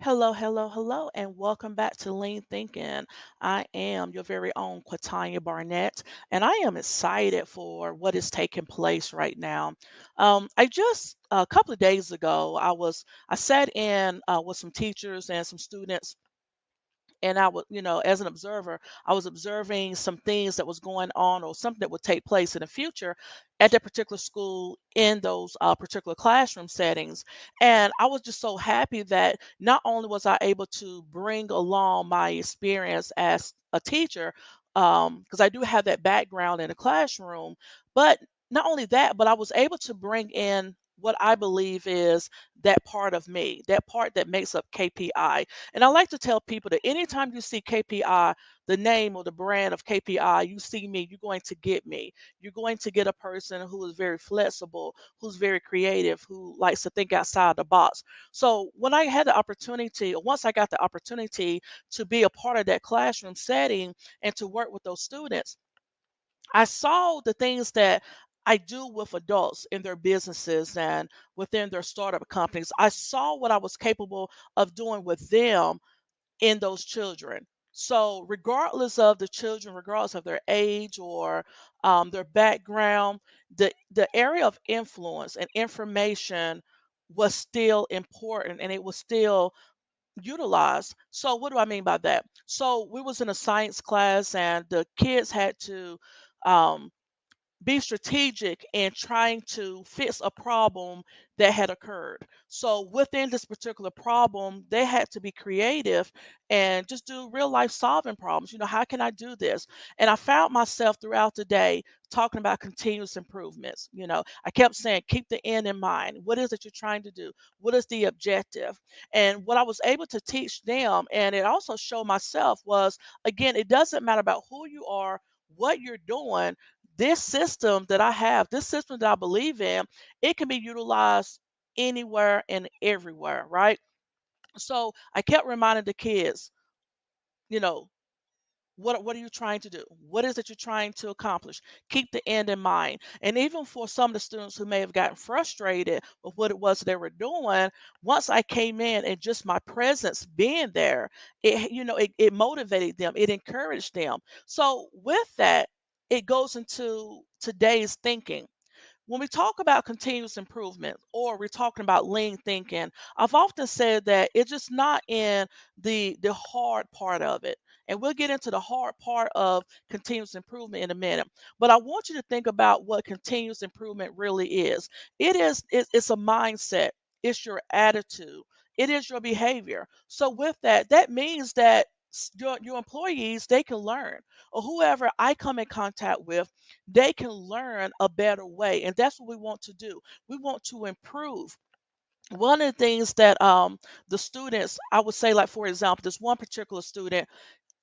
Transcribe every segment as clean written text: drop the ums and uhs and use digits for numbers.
Hello, hello, hello, and welcome back to Lean Thinking. I am your very own Quatanya Barnett, and I am excited for what is taking place right now. I just a couple of days ago, I sat in with some teachers and some students, and I would, as an observer, I was observing some things that was going on or something that would take place in the future at that particular school in those particular classroom settings. And I was just so happy that not only was I able to bring along my experience as a teacher, because I do have that background in the classroom, but not only that, but I was able to bring in what I believe is that part of me, that part that makes up KPI. And I like to tell people that anytime you see KPI, the name or the brand of KPI, you see me, you're going to get me. You're going to get a person who is very flexible, who's very creative, who likes to think outside the box. So when I had the opportunity, or once I got the opportunity to be a part of that classroom setting and to work with those students, I saw the things that I do with adults in their businesses and within their startup companies. I saw what I was capable of doing with them in those children. So, regardless of the children, regardless of their age or their background, the area of influence and information was still important and it was still utilized. So, what do I mean by that? So, we was in a science class and the kids had to um, be strategic in trying to fix a problem that had occurred. So within this particular problem, they had to be creative and just do real life solving problems. How can I do this? And I found myself throughout the day talking about continuous improvements. I kept saying, keep the end in mind. What is it you're trying to do? What is the objective? And what I was able to teach them, and it also showed myself, was again, it doesn't matter about who you are, what you're doing. This system that I have, this system that I believe in, it can be utilized anywhere and everywhere, right? So I kept reminding the kids, you know, what are you trying to do? What is it you're trying to accomplish? Keep the end in mind. And even for some of the students who may have gotten frustrated with what it was they were doing, once I came in and just my presence being there, it motivated them, it encouraged them. So with that, it goes into today's thinking. When we talk about continuous improvement or we're talking about lean thinking, I've often said that it's just not in the hard part of it. And we'll get into the hard part of continuous improvement in a minute. But I want you to think about what continuous improvement really is. It's a mindset. It's your attitude. It is your behavior. So with that, that means that your employees, they can learn, or whoever I come in contact with, they can learn a better way. And that's what we want to do. We want to improve. One of the things that the students, I would say, like for example, this one particular student,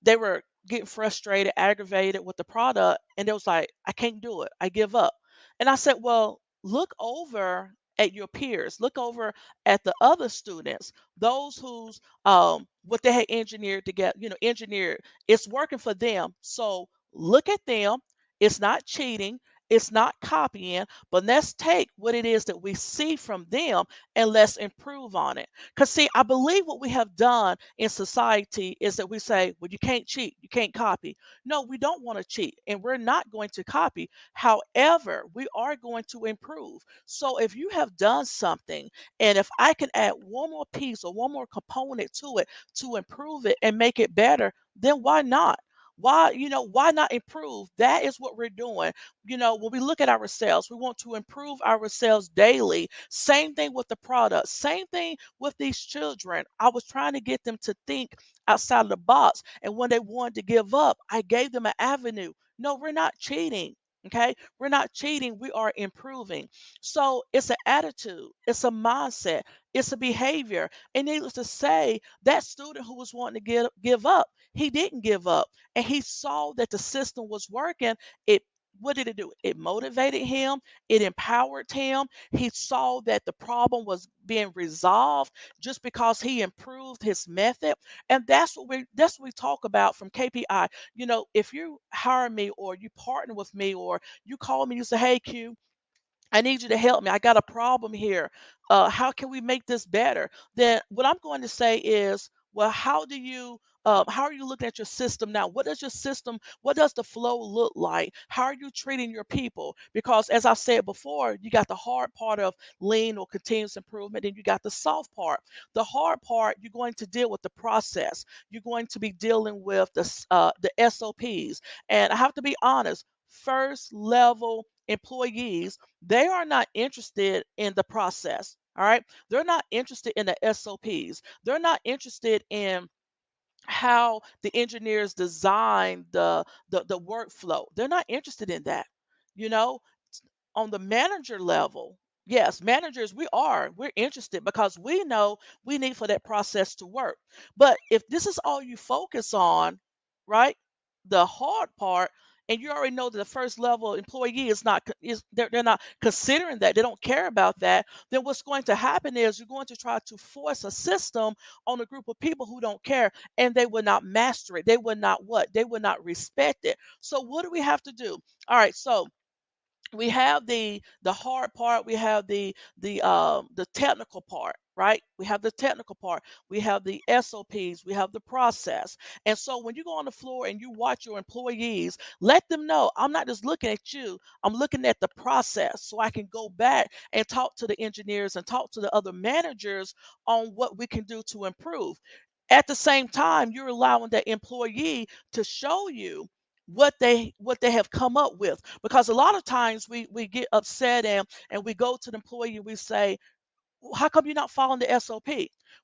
they were getting frustrated, aggravated with the product, and they was like, I can't do it. I give up. And I said, well, look over at your peers, look over at the other students, those who's what they had engineered to get, engineered. It's working for them. So look at them. It's not cheating. It's not copying, but let's take what it is that we see from them and let's improve on it. Because, see, I believe what we have done in society is that we say, well, you can't cheat, you can't copy. No, we don't want to cheat, and we're not going to copy. However, we are going to improve. So if you have done something, and if I can add one more piece or one more component to it to improve it and make it better, then why not? Why not improve? That is what we're doing. When we look at ourselves, we want to improve ourselves daily. Same thing with the product, same thing with these children. I was trying to get them to think outside of the box. And when they wanted to give up, I gave them an avenue. No, we're not cheating. Okay, we're not cheating, we are improving. So it's an attitude, it's a mindset, it's a behavior. And needless to say, that student who was wanting to give up, he didn't give up, and he saw that the system was working. It What did it do? It motivated him, it empowered him. He saw that the problem was being resolved just because he improved his method. And that's what we talk about from KPI. If you hire me or you partner with me or you call me, you say, hey, Q, I need you to help me. I got a problem here. How can we make this better? Then what I'm going to say is, well, how are you looking at your system now? What does the flow look like? How are you treating your people? Because as I said before, you got the hard part of lean or continuous improvement, and you got the soft part. The hard part, you're going to deal with the process. You're going to be dealing with the SOPs. And I have to be honest, first level employees, they are not interested in the process. All right. They're not interested in the SOPs. They're not interested in how the engineers design the workflow. They're not interested in that. You know, on the manager level, yes, managers, we're interested because we know we need for that process to work. But if this is all you focus on, right, the hard part, and you already know that the first level employee is not they're not considering that, they don't care about that, then what's going to happen is you're going to try to force a system on a group of people who don't care, and they will not master it, they will not what, they will not respect it. So what do we have to do? All right, so we have the hard part, we have the technical part, right? We have the technical part, we have the SOPs, we have the process. And so when you go on the floor and you watch your employees, let them know, I'm not just looking at you, I'm looking at the process, so I can go back and talk to the engineers and talk to the other managers on what we can do to improve. At the same time, you're allowing that employee to show you what they have come up with, because a lot of times we get upset, and we go to the employee and we say, "Well, how come you're not following the SOP?"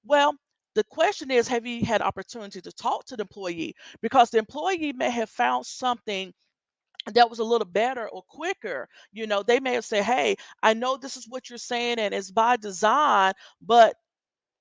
Well, the question is, have you had opportunity to talk to the employee? Because the employee may have found something that was a little better or quicker. They may have said, "Hey, I know this is what you're saying and it's by design, but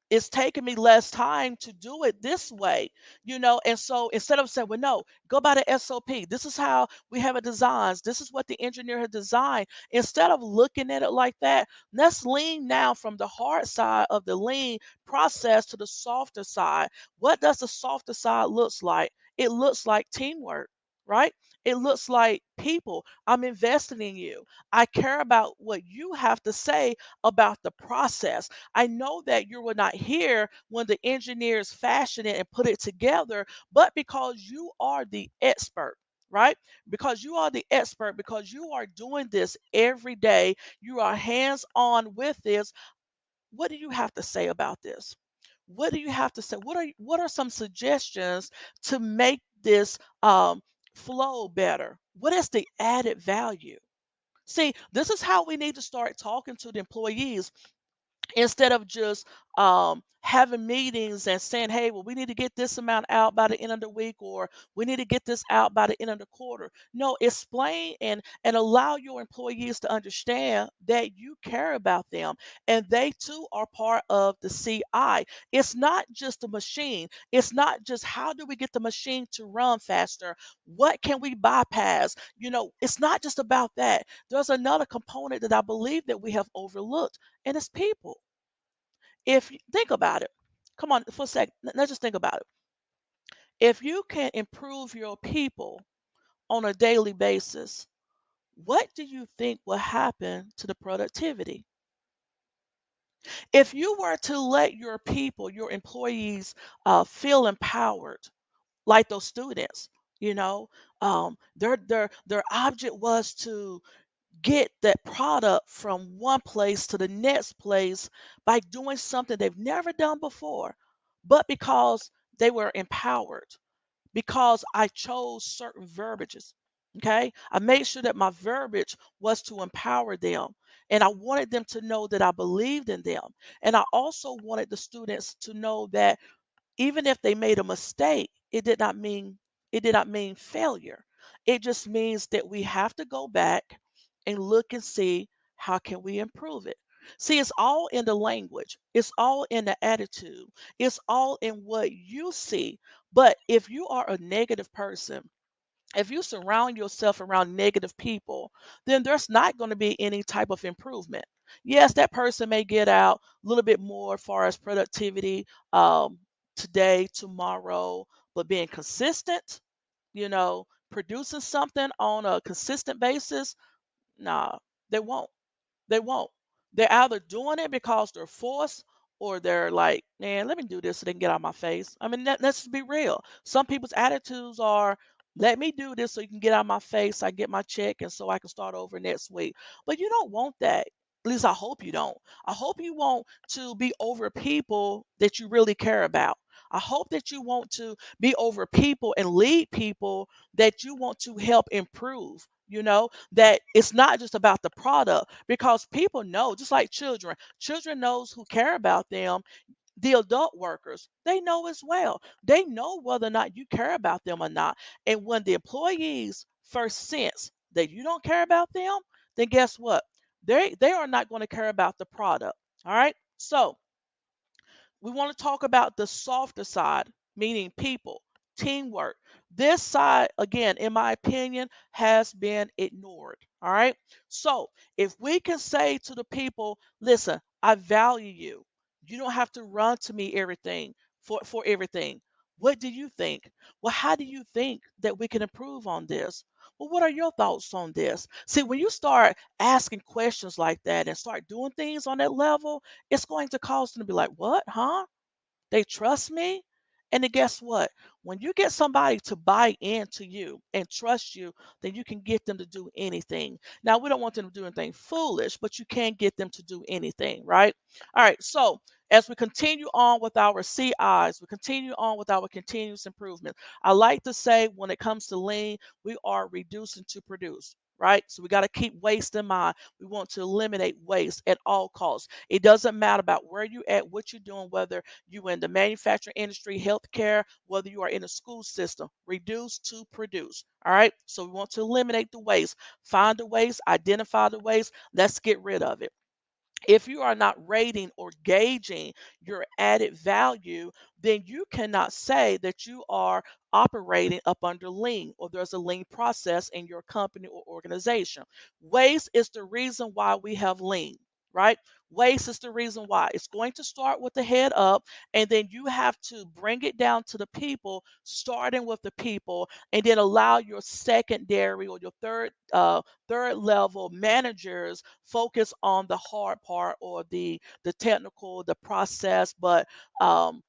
it's taking me less time to do it this way." And so instead of saying, well, no, go by the SOP. This is how we have it designed. This is what the engineer had designed. Instead of looking at it like that, let's lean now from the hard side of the lean process to the softer side. What does the softer side looks like? It looks like teamwork, right? It looks like people. I'm investing in you. I care about what you have to say about the process. I know that you were not here when the engineers fashioned it and put it together, but because you are the expert, right? Because you are the expert, because you are doing this every day, you are hands on with this. What do you have to say about this? What do you have to say? What are some suggestions to make this flow better? What is the added value? See, this is how we need to start talking to the employees, instead of just having meetings and saying, hey, well, we need to get this amount out by the end of the week, or we need to get this out by the end of the quarter. No, explain and allow your employees to understand that you care about them, and they too are part of the CI. It's not just a machine. It's not just how do we get the machine to run faster, what can we bypass. It's not just about that. There's another component that I believe that we have overlooked, and it's people. If you think about it, come on for a second, let's just think about it. If you can improve your people on a daily basis, what do you think will happen to the productivity? If you were to let your people, your employees, feel empowered, like those students, you know, their object was to get that product from one place to the next place by doing something they've never done before, but because they were empowered, because I chose certain verbiages. Okay. I made sure that my verbiage was to empower them. And I wanted them to know that I believed in them. And I also wanted the students to know that even if they made a mistake, it did not mean failure. It just means that we have to go back and look and see how can we improve it. See, it's all in the language. It's all in the attitude. It's all in what you see. But if you are a negative person, if you surround yourself around negative people, then there's not going to be any type of improvement. Yes, that person may get out a little bit more as far as productivity um, today, tomorrow, but being consistent, producing something on a consistent basis, nah, they won't. They won't. They're either doing it because they're forced or they're like, man, let me do this so they can get out of my face. I mean, let's just be real. Some people's attitudes are, let me do this so you can get out of my face. I get my check and so I can start over next week. But you don't want that. At least I hope you don't. I hope you want to be over people that you really care about. I hope that you want to be over people and lead people that you want to help improve. That it's not just about the product because people know, just like children knows who care about them. The adult workers, they know as well. They know whether or not you care about them or not. And when the employees first sense that you don't care about them, then guess what? They are not going to care about the product. All right. So we want to talk about the softer side, meaning people, teamwork. This side, again, in my opinion, has been ignored. All right. So if we can say to the people, listen, I value you. You don't have to run to me everything for everything. What do you think? Well, how do you think that we can improve on this? Well, what are your thoughts on this? See, when you start asking questions like that and start doing things on that level, it's going to cause them to be like, "What? Huh? They trust me?" And then guess what? When you get somebody to buy into you and trust you, then you can get them to do anything. Now, we don't want them to do anything foolish, but you can get them to do anything, right? All right. So, as we continue on with our CIs, we continue on with our continuous improvement. I like to say when it comes to lean, we are reducing to produce. Right. So we got to keep waste in mind. We want to eliminate waste at all costs. It doesn't matter about where you at, what you're doing, whether you in the manufacturing industry, healthcare, whether you are in the school system, reduce to produce. All right. So we want to eliminate the waste, find the waste, identify the waste. Let's get rid of it. If you are not rating or gauging your added value, then you cannot say that you are operating up under lean or there's a lean process in your company or organization. Waste is the reason why we have lean, right? Waste is the reason why. It's going to start with the head up, and then you have to bring it down to the people, starting with the people, and then allow your secondary or your third level managers focus on the hard part or the technical, the process, um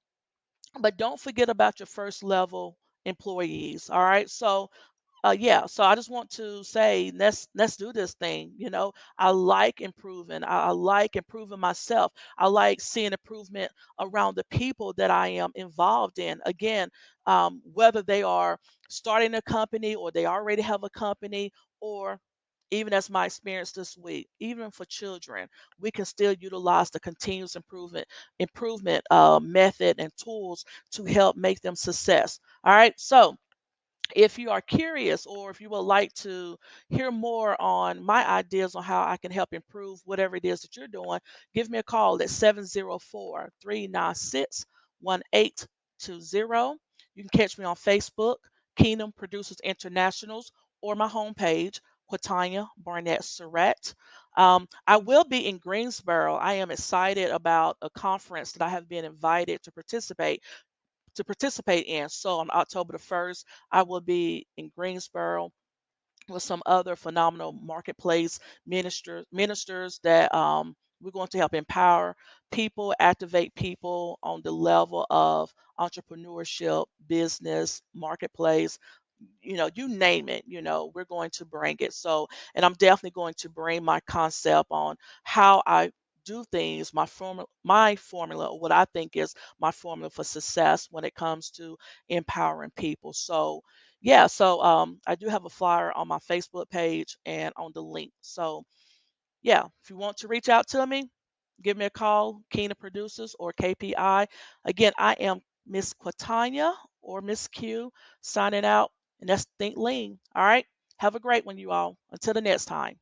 but don't forget about your first level employees. All right. So yeah, so I just want to say let's do this thing. I like improving. I like improving myself. I like seeing improvement around the people that I am involved in. Again, whether they are starting a company or they already have a company, or even as my experience this week, even for children, we can still utilize the continuous improvement method and tools to help make them success. All right, so if you are curious or if you would like to hear more on my ideas on how I can help improve whatever it is that you're doing, give me a call at 704 396 1820. You can catch me on Facebook, Kingdom Producers Internationals, or my homepage, Quatanya Barnett Surratt. I will be in Greensboro. I am excited about a conference that I have been invited to participate in. So on October the 1st, I will be in Greensboro with some other phenomenal marketplace ministers that we're going to help empower people, activate people on the level of entrepreneurship, business, marketplace, you name it, we're going to bring it. So, and I'm definitely going to bring my concept on how I do things, my formula, or what I think is my formula for success when it comes to empowering people. So, yeah, so I do have a flyer on my Facebook page and on the link. So, yeah, if you want to reach out to me, give me a call, Kina Producers or KPI. Again, I am Miss Quatanya or Miss Q signing out, and that's Think Lean. All right. Have a great one, you all. Until the next time.